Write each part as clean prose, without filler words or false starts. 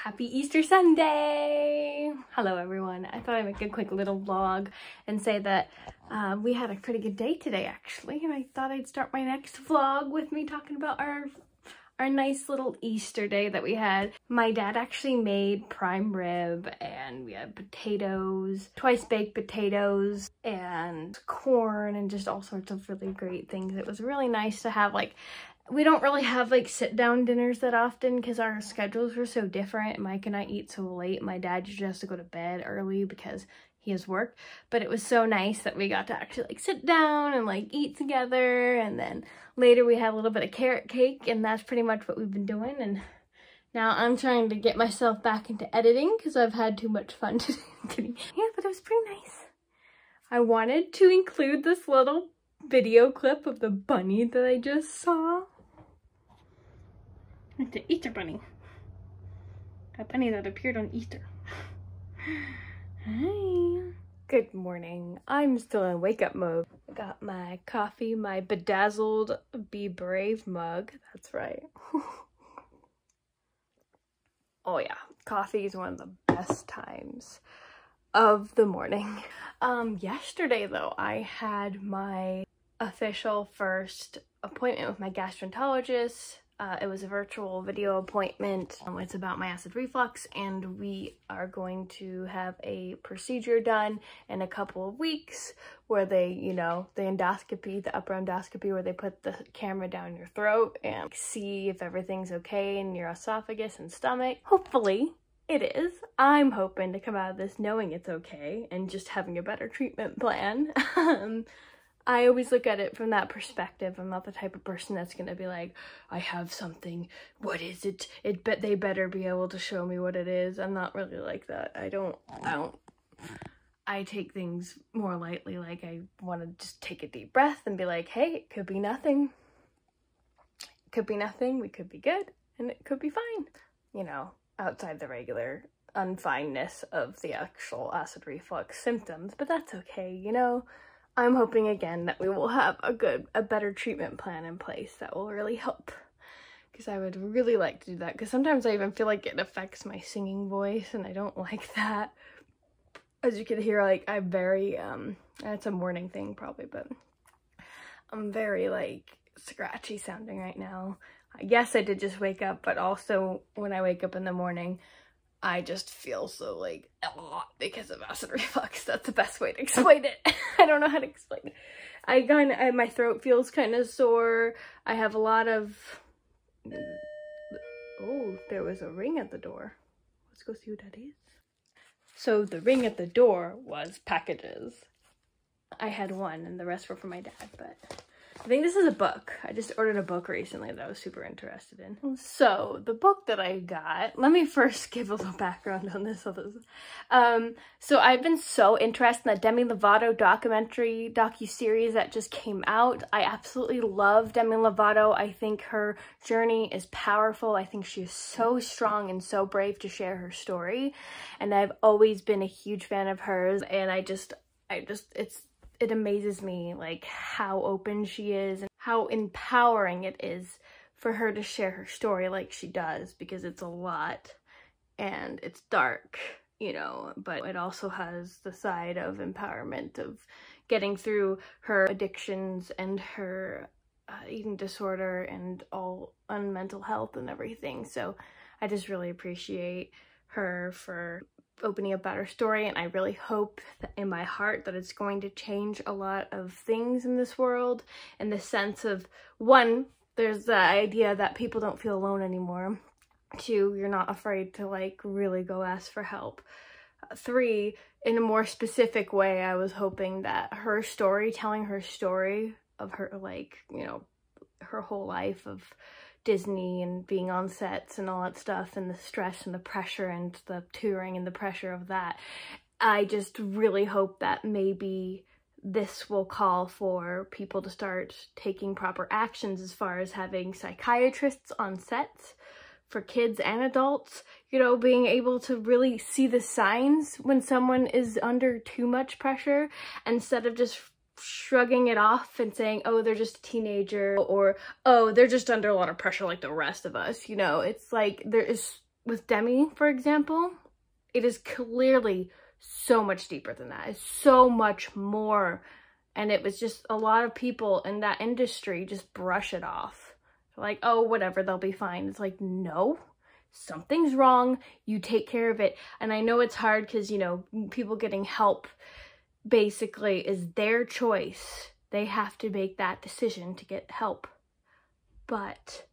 Happy Easter Sunday! Hello everyone. I thought I'd make a quick little vlog and say that we had a pretty good day today actually, and I thought I'd start my next vlog with me talking about our nice little Easter day that we had. My dad actually made prime rib, and we had potatoes, twice baked potatoes, and corn, and just all sorts of really great things. It was really nice to have, like, we don't really have like sit down dinners that often because our schedules were so different. Mike and I eat so late. My dad usually has to go to bed early because he has work, but it was so nice that we got to actually like sit down and like eat together. And then later we had a little bit of carrot cake, and that's pretty much what we've been doing. And now I'm trying to get myself back into editing because I've had too much fun today. Yeah, but it was pretty nice. I wanted to include this little video clip of the bunny that I just saw. It's the Easter bunny. A bunny that appeared on Easter. Hi. Good morning. I'm still in wake up mode. I got my coffee, my bedazzled Be Brave mug. That's right. Oh yeah, coffee is one of the best times of the morning. Yesterday though, I had my official first appointment with my gastroenterologist. It was a virtual video appointment. It's about my acid reflux, and we are going to have a procedure done in a couple of weeks where they, you know, the endoscopy, the upper endoscopy, where they put the camera down your throat and see if everything's okay in your esophagus and stomach. Hopefully it is. I'm hoping to come out of this knowing it's okay and just having a better treatment plan. I always look at it from that perspective. I'm not the type of person that's gonna be like, I have something, what is it? They better be able to show me what it is. I'm not really like that. I take things more lightly. Like, I want to just take a deep breath and be like, hey, it could be nothing. It could be nothing. We could be good, and it could be fine. You know, outside the regular unfineness of the actual acid reflux symptoms, but that's okay, you know? I'm hoping again that we will have a better treatment plan in place that will really help, because I would really like to do that, because sometimes I even feel like it affects my singing voice, and I don't like that. As you can hear, like, I'm very, it's a morning thing probably, but I'm very, like, scratchy sounding right now. Yes, I did just wake up, but also when I wake up in the morning, I just feel so like because of acid reflux. That's the best way to explain it. I don't know how to explain it. My throat feels kind of sore. I have a lot of, oh, there was a ring at the door. Let's go see what that is. So the ring at the door was packages. I had one and the rest were for my dad, but I think this is a book. I just ordered a book recently that I was super interested in. So the book that I got, let me first give a little background on this. So I've been so interested in the Demi Lovato docuseries that just came out. I absolutely love Demi Lovato. I think her journey is powerful. I think she is so strong and so brave to share her story. And I've always been a huge fan of hers. And it amazes me, like, how open she is and how empowering it is for her to share her story like she does, because it's a lot and it's dark, you know, but it also has the side of empowerment of getting through her addictions and her eating disorder and all on mental health and everything. So I just really appreciate her for opening up about her story, and I really hope that in my heart that it's going to change a lot of things in this world, in the sense of, one, there's the idea that people don't feel alone anymore. 2, you're not afraid to like really go ask for help. 3, in a more specific way, I was hoping that her story, telling her story of her, like, you know, her whole life of Disney and being on sets and all that stuff, and the stress and the pressure and the touring and the pressure of that. I just really hope that maybe this will call for people to start taking proper actions as far as having psychiatrists on sets for kids and adults, you know, being able to really see the signs when someone is under too much pressure, instead of just shrugging it off and saying, oh, they're just a teenager, or, oh, they're just under a lot of pressure like the rest of us. You know, it's like there is with Demi, for example, it is clearly so much deeper than that. It's so much more. And it was just a lot of people in that industry just brush it off. Like, oh, whatever, they'll be fine. It's like, no, something's wrong. You take care of it. And I know it's hard because, you know, people getting help basically is their choice. They have to make that decision to get help. But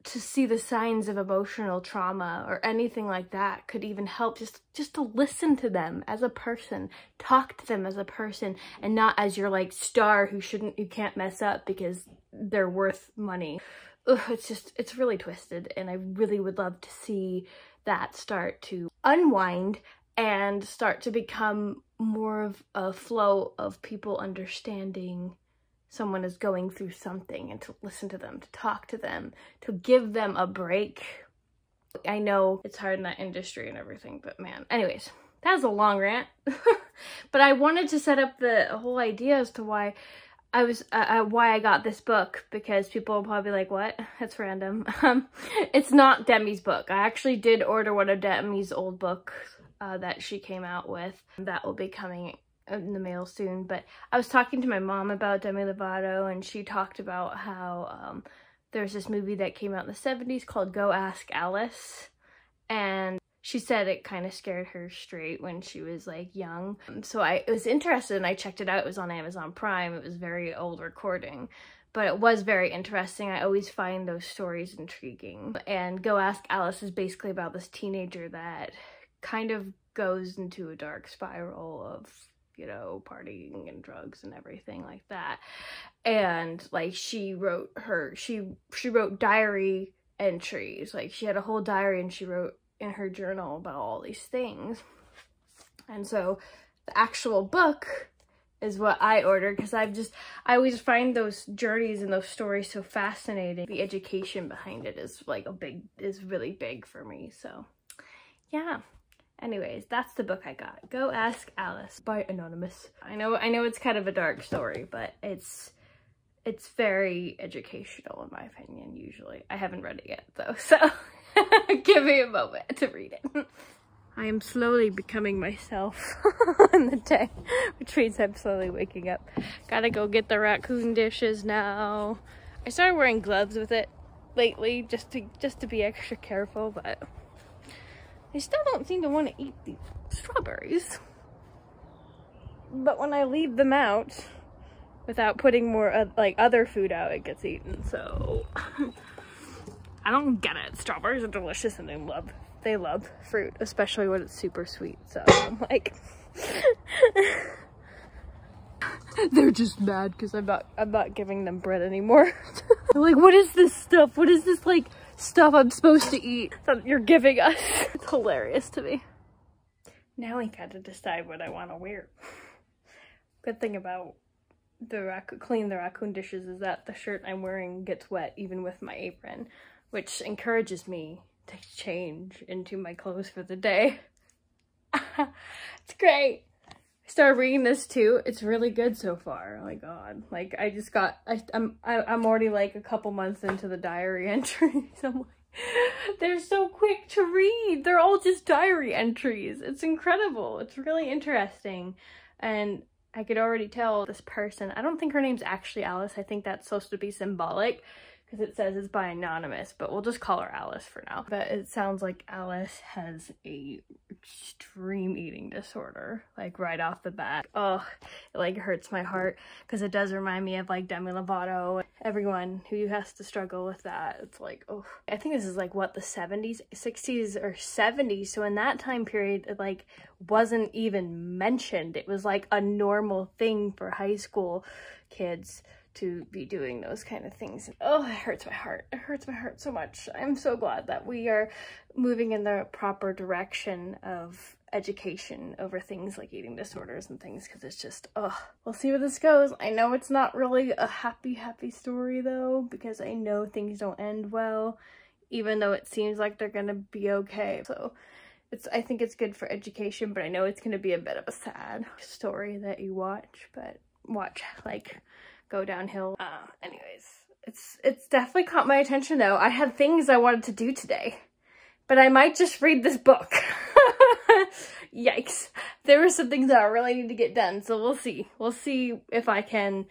to see the signs of emotional trauma or anything like that could even help just to listen to them as a person, talk to them as a person, and not as your like star who you can't mess up because they're worth money. Ugh, it's really twisted, and I really would love to see that start to unwind and start to become more of a flow of people understanding someone is going through something, and to listen to them, to talk to them, to give them a break. I know it's hard in that industry and everything, but man, anyways, that was a long rant. But I wanted to set up the whole idea as to why I got this book, because people will probably be like, what? That's random. It's not Demi's book. I actually did order one of Demi's old books that she came out with. That will be coming in the mail soon. But I was talking to my mom about Demi Lovato, and she talked about how there's this movie that came out in the 70s called Go Ask Alice, and she said it kind of scared her straight when she was like young. So I was interested and I checked it out. It was on Amazon Prime. It was very old recording, but it was very interesting. I always find those stories intriguing. And Go Ask Alice is basically about this teenager that kind of goes into a dark spiral of, you know, partying and drugs and everything like that. And like she wrote diary entries. Like she had a whole diary and she wrote in her journal about all these things. And so the actual book is what I ordered, because I always find those journeys and those stories so fascinating. The education behind it is like is really big for me. So yeah. Anyways, that's the book I got. Go Ask Alice by Anonymous. I know it's kind of a dark story, but it's very educational in my opinion, usually. I haven't read it yet though, so give me a moment to read it. I am slowly becoming myself in the day, which means I'm slowly waking up. Gotta go get the raccoon dishes now. I started wearing gloves with it lately just to be extra careful, but I still don't seem to want to eat these strawberries. But when I leave them out without putting more like other food out, it gets eaten. So I don't get it. Strawberries are delicious and they love fruit, especially when it's super sweet. So I'm like, they're just mad because I'm not giving them bread anymore. They're like, what is this stuff? What is this like stuff I'm supposed to eat that you're giving us? It's hilarious to me. Now I gotta decide what I want to wear. Good thing about cleaning the raccoon dishes is that the shirt I'm wearing gets wet even with my apron, which encourages me to change into my clothes for the day. It's great. I started reading this too. It's really good so far. Oh my god. Like I'm already like a couple months into the diary entries. I'm like, they're so quick to read. They're all just diary entries. It's incredible. It's really interesting. And I could already tell this person, I don't think her name's actually Alice. I think that's supposed to be symbolic because it says it's by Anonymous, but we'll just call her Alice for now. But it sounds like Alice has a extreme eating disorder, like right off the bat. Oh, it like hurts my heart because it does remind me of like Demi Lovato. Everyone who has to struggle with that, it's like, oh. I think this is like what, the 70s, 60s or 70s. So in that time period, it like wasn't even mentioned. It was like a normal thing for high school kids to be doing those kind of things. Oh, it hurts my heart. It hurts my heart so much. I'm so glad that we are moving in the proper direction of education over things like eating disorders and things, because it's just, oh, we'll see where this goes. I know it's not really a happy story though, because I know things don't end well, even though it seems like they're gonna be okay. So I think it's good for education, but I know it's gonna be a bit of a sad story that you watch like go downhill. Anyways, it's definitely caught my attention though. I had things I wanted to do today, but I might just read this book. Yikes. There are some things that I really need to get done, so we'll see. We'll see if I can,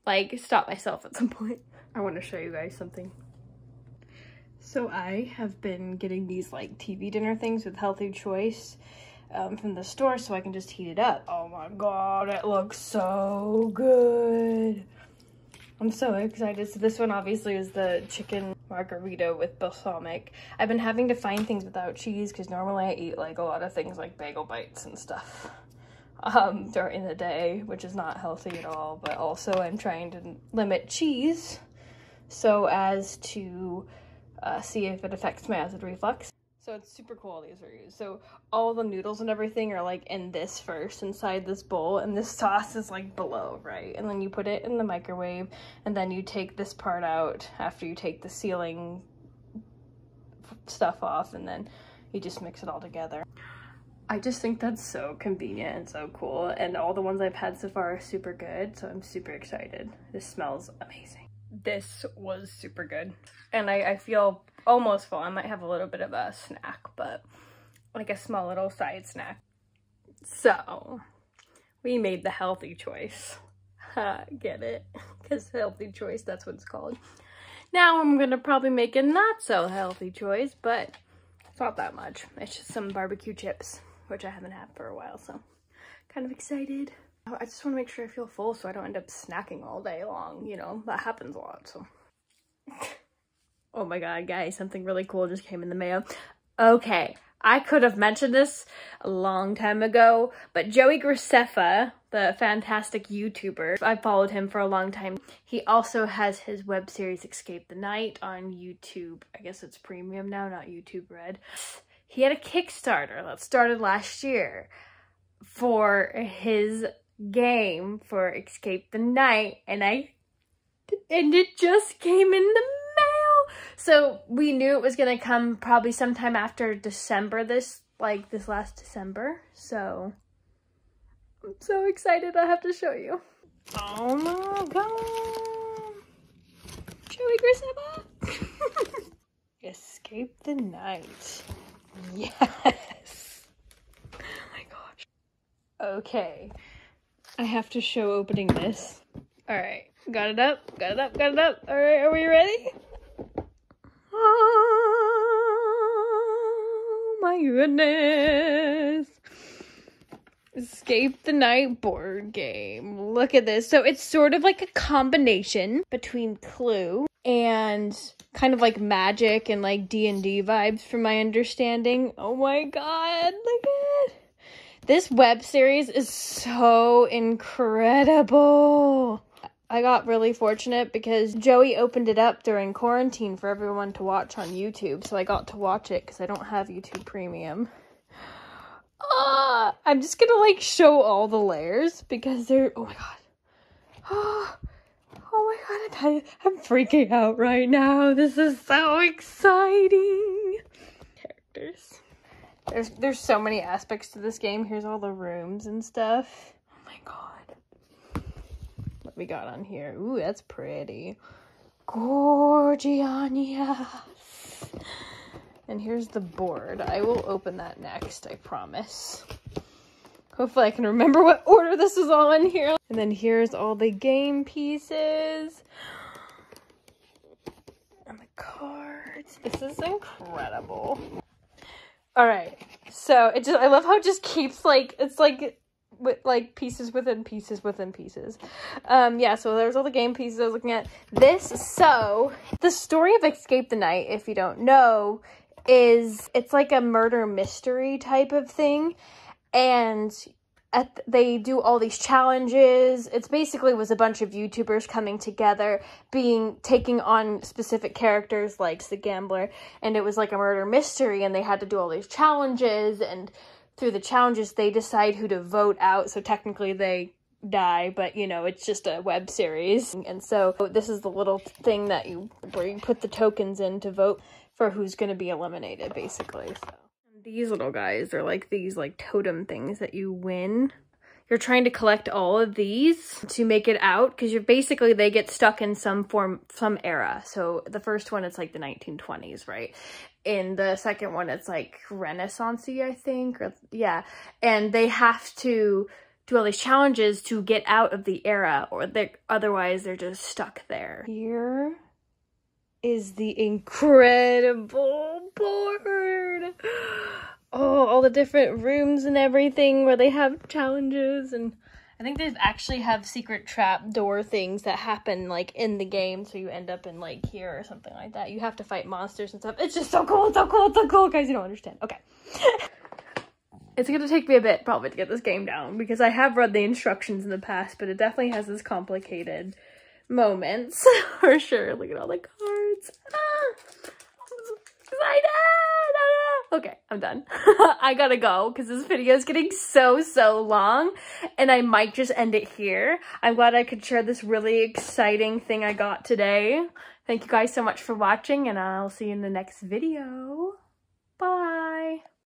like, stop myself at some point. I want to show you guys something. So I have been getting these, like, TV dinner things with Healthy Choice from the store so I can just heat it up. Oh my god, it looks so good. I'm so excited. So this one obviously is the chicken margarita with balsamic. I've been having to find things without cheese because normally I eat like a lot of things like bagel bites and stuff during the day, which is not healthy at all, but also I'm trying to limit cheese so as to see if it affects my acid reflux. So it's super cool, these reviews. So all the noodles and everything are like in this first, inside this bowl, and this sauce is like below, right? And then you put it in the microwave, and then you take this part out after you take the sealing stuff off, and then you just mix it all together. I just think that's so convenient and so cool, and all the ones I've had so far are super good, so I'm super excited. This smells amazing. This was super good, and I feel almost full. I might have a little bit of a snack, but like a small little side snack. So we made the healthy choice. Get it? Because healthy choice, that's what it's called. Now I'm gonna probably make a not so healthy choice, but it's not that much. It's just some barbecue chips, which I haven't had for a while, so kind of excited. I just want to make sure I feel full so I don't end up snacking all day long. You know, that happens a lot, so. Oh my god, guys, something really cool just came in the mail. Okay, I could have mentioned this a long time ago, but Joey Graceffa, the fantastic YouTuber, I followed him for a long time. He also has his web series Escape the Night on YouTube. I guess it's premium now, not YouTube Red. He had a Kickstarter that started last year for his game for Escape the Night, and it just came in the mail. So we knew it was gonna come probably sometime after December, this last December. So I'm so excited. I have to show you. Oh my god, Joey Graceffa. Escape the Night. Yes. Oh my gosh. Okay, I have to show opening this. All right, got it up, got it up, got it up. All right, are we ready? Oh my goodness. Escape the Night board game. Look at this. So it's sort of like a combination between Clue and kind of like Magic and like D&D vibes from my understanding. Oh my god, look at it. This web series is so incredible. I got really fortunate because Joey opened it up during quarantine for everyone to watch on YouTube, so I got to watch it because I don't have YouTube Premium. I'm just gonna like show all the layers because they're, oh my god. Oh my god, I'm freaking out right now. This is so exciting. Characters. There's so many aspects to this game. Here's all the rooms and stuff. Oh my god. What we got on here? Ooh, that's pretty. Gorgianias. And here's the board. I will open that next, I promise. Hopefully I can remember what order this is all in here. And then here's all the game pieces. And the cards. This is incredible. Alright, so I love how it just keeps it's with like pieces within pieces within pieces. Yeah, so there's all the game pieces I was looking at. So the story of Escape the Night, if you don't know, it's like a murder mystery type of thing, and they do all these challenges. It's basically was a bunch of YouTubers coming together, taking on specific characters like the gambler, and it was like a murder mystery, and they had to do all these challenges, and through the challenges they decide who to vote out, so technically they die, but you know, it's just a web series. And so this is the little thing where you put the tokens in to vote for who's going to be eliminated, basically. So these little guys are like these like totem things that you win. You're trying to collect all of these to make it out, because they get stuck in some era. So the first one, it's like the 1920s, right? in the second one, it's like Renaissance-y, I think, or yeah. And they have to do all these challenges to get out of the era, or otherwise they're just stuck there. Here is the incredible board. Oh, all the different rooms and everything where they have challenges, and I think they actually have secret trap door things that happen like in the game, so you end up in like here or something like that. You have to fight monsters and stuff. It's just so cool, so cool, so cool, guys. You don't understand. Okay. It's gonna take me a bit probably to get this game down because I have read the instructions in the past, but it definitely has its complicated moments for sure. Look at all the cards. Ah, I'm excited. Okay, I'm done. I gotta go because this video is getting so long, and I might just end it here. I'm glad I could share this really exciting thing I got today. Thank you guys so much for watching, and I'll see you in the next video.